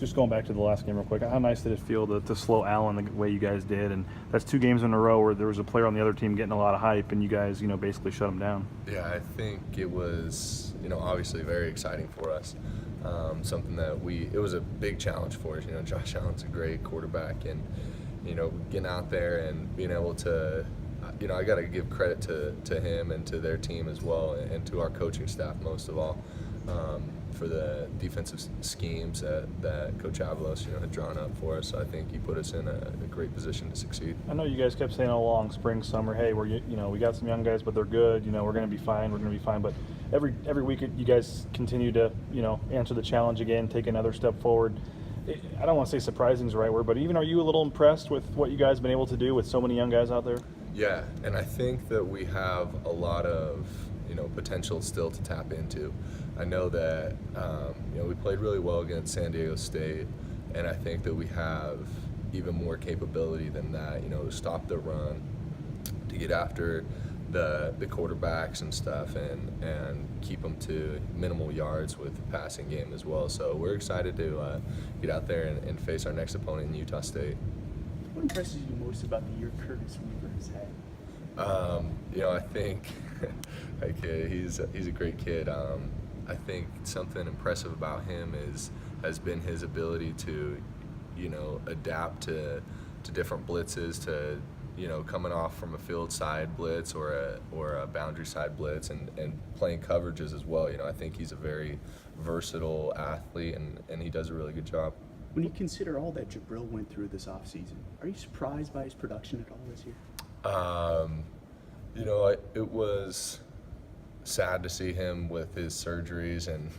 Just going back to the last game real quick, how nice did it feel to slow Allen the way you guys did? And that's 2 games in a row where there was a player on the other team getting a lot of hype, and you guys, basically shut him down. Yeah, I think it was, obviously very exciting for us. Something that it was a big challenge for us. Josh Allen's a great quarterback, and, getting out there and being able to, I got to give credit to him and to their team as well, and to our coaching staff most of all. For the defensive schemes that Coach Avalos, had drawn up for us. So I think he put us in a great position to succeed. I know you guys kept saying all along, spring, summer, hey, we got some young guys, but they're good. We're going to be fine. We're going to be fine. But every week you guys continue to, answer the challenge again, take another step forward. I don't want to say surprising is the right word, but even are you a little impressed with what you guys have been able to do with so many young guys out there? Yeah, and I think that we have a lot of potential still to tap into. I know that we played really well against San Diego State, and I think that we have even more capability than that. To stop the run, to get after the quarterbacks and stuff, and keep them to minimal yards with the passing game as well. So we're excited to get out there and face our next opponent in Utah State. What impresses you most about the year Curtis Weaver has had? I think he's a great kid. I think something impressive about him has been his ability to, adapt to different blitzes, to coming off from a field side blitz or a boundary side blitz, and playing coverages as well. I think he's a very versatile athlete, and he does a really good job. When you consider all that Jabril went through this offseason, are you surprised by his production at all this year? It was sad to see him with his surgeries, and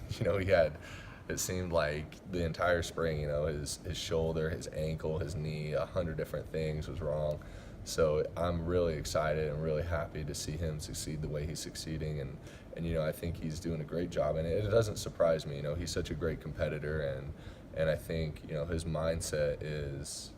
it seemed like the entire spring, his shoulder, his ankle, his knee, 100 different things was wrong. So I'm really excited and really happy to see him succeed the way he's succeeding, and I think he's doing a great job, and it doesn't surprise me. He's such a great competitor, and I think his mindset is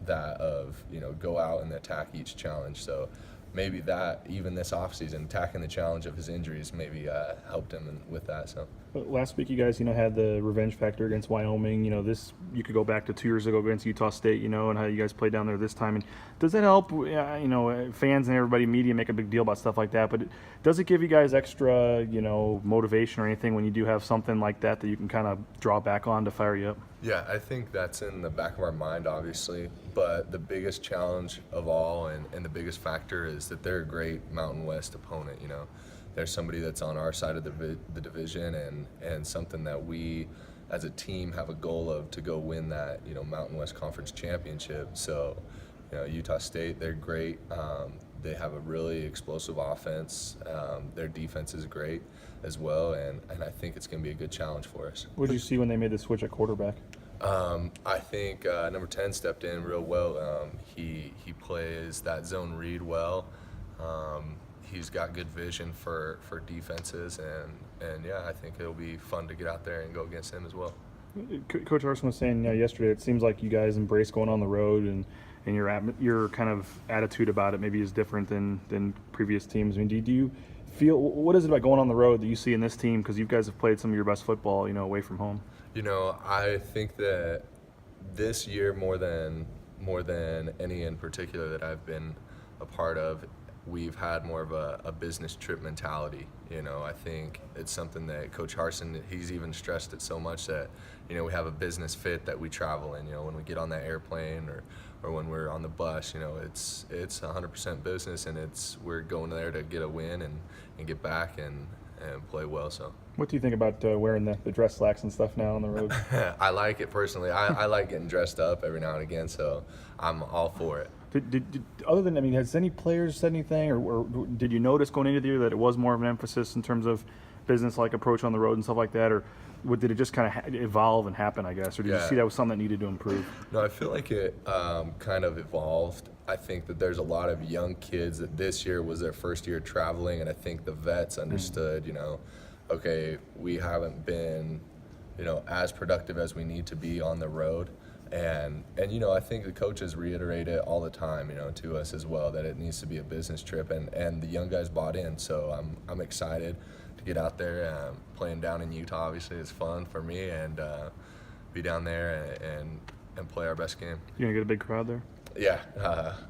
that of go out and attack each challenge. So maybe that, even this offseason, attacking the challenge of his injuries maybe helped him with that. So last week you guys had the revenge factor against Wyoming. This you could go back to 2 years ago against Utah State, and how you guys played down there this time. And does that help? Fans and everybody, media, make a big deal about stuff like that, but does it give you guys extra motivation or anything when you do have something like that you can kind of draw back on to fire you up? Yeah, I think that's in the back of our mind, obviously. But the biggest challenge of all, and the biggest factor, is that they're a great Mountain West opponent. They're somebody that's on our side of the division, and something that we, as a team, have a goal of to go win that Mountain West Conference championship. So, Utah State, they're great. They have a really explosive offense. Their defense is great as well, and I think it's going to be a good challenge for us. What did you see when they made the switch at quarterback? I think number 10 stepped in real well. He plays that zone read well. He's got good vision for defenses, and yeah, I think it'll be fun to get out there and go against him as well. Coach Arson was saying yesterday, it seems like you guys embrace going on the road, and your kind of attitude about it maybe is different than previous teams. I mean, do you feel, what is it about going on the road that you see in this team, because you guys have played some of your best football away from home? I think that this year, more than any in particular that I've been a part of, we've had more of a business trip mentality. I think it's something that Coach Harsin, he's even stressed it so much that, we have a business fit that we travel in. When we get on that airplane or when we're on the bus, it's 100% business, and we're going there to get a win and get back and play well. So what do you think about wearing the dress slacks and stuff now on the road? I like it personally. I like getting dressed up every now and again, so I'm all for it. Other than, has any players said anything, or did you notice going into the year that it was more of an emphasis in terms of business-like approach on the road and stuff like that, or did it just kind of evolve and happen, I guess, or did you see that was something that needed to improve? No, I feel like it kind of evolved. I think that there's a lot of young kids that this year was their first year traveling, and I think the vets understood, okay, we haven't been, as productive as we need to be on the road. And I think the coaches reiterate it all the time, to us as well, that it needs to be a business trip, and the young guys bought in. So I'm excited to get out there. Playing down in Utah obviously is fun for me, and be down there and play our best game. You're gonna get a big crowd there. Yeah,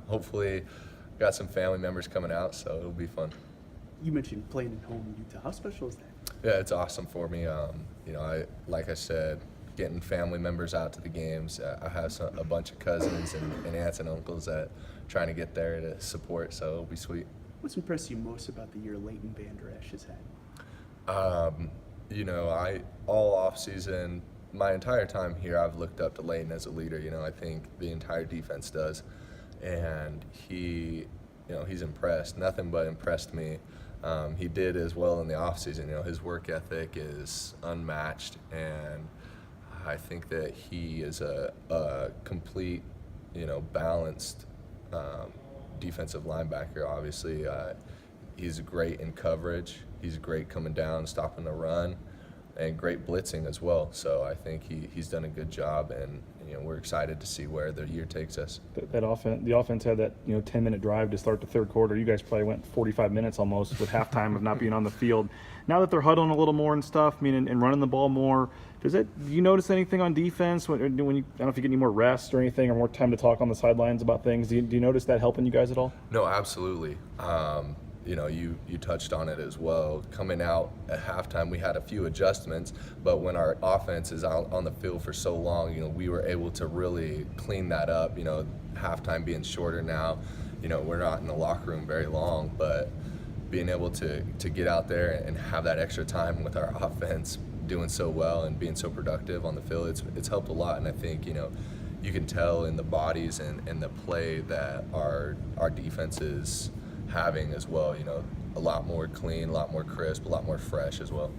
hopefully got some family members coming out, so it'll be fun. You mentioned playing at home in Utah. How special is that? Yeah, it's awesome for me. Like I said, getting family members out to the games. I have a bunch of cousins and aunts and uncles that trying to get there to support, so it'll be sweet. What's impressed you most about the year Leighton Vander Esch has had? All off season, my entire time here, I've looked up to Leighton as a leader. I think the entire defense does, and he's impressed. Nothing but impressed me. He did as well in the off season. His work ethic is unmatched, and I think that he is a complete, balanced defensive linebacker. Obviously, he's great in coverage. He's great coming down, stopping the run, and great blitzing as well. So I think he's done a good job, and we're excited to see where the year takes us. The offense had that 10-minute drive to start the third quarter. You guys probably went 45 minutes almost with halftime of not being on the field. Now that they're huddling a little more and stuff, and running the ball more, do you notice anything on defense when you, I don't know if you get any more rest or anything, or more time to talk on the sidelines about things? Do you notice that helping you guys at all? No, absolutely. You touched on it as well. Coming out at halftime, we had a few adjustments, but when our offense is out on the field for so long, we were able to really clean that up. Halftime being shorter now, we're not in the locker room very long, but being able to get out there and have that extra time with our offense doing so well and being so productive on the field, it's helped a lot. And I think, you can tell in the bodies and the play that our defense is having as well, a lot more clean, a lot more crisp, a lot more fresh as well.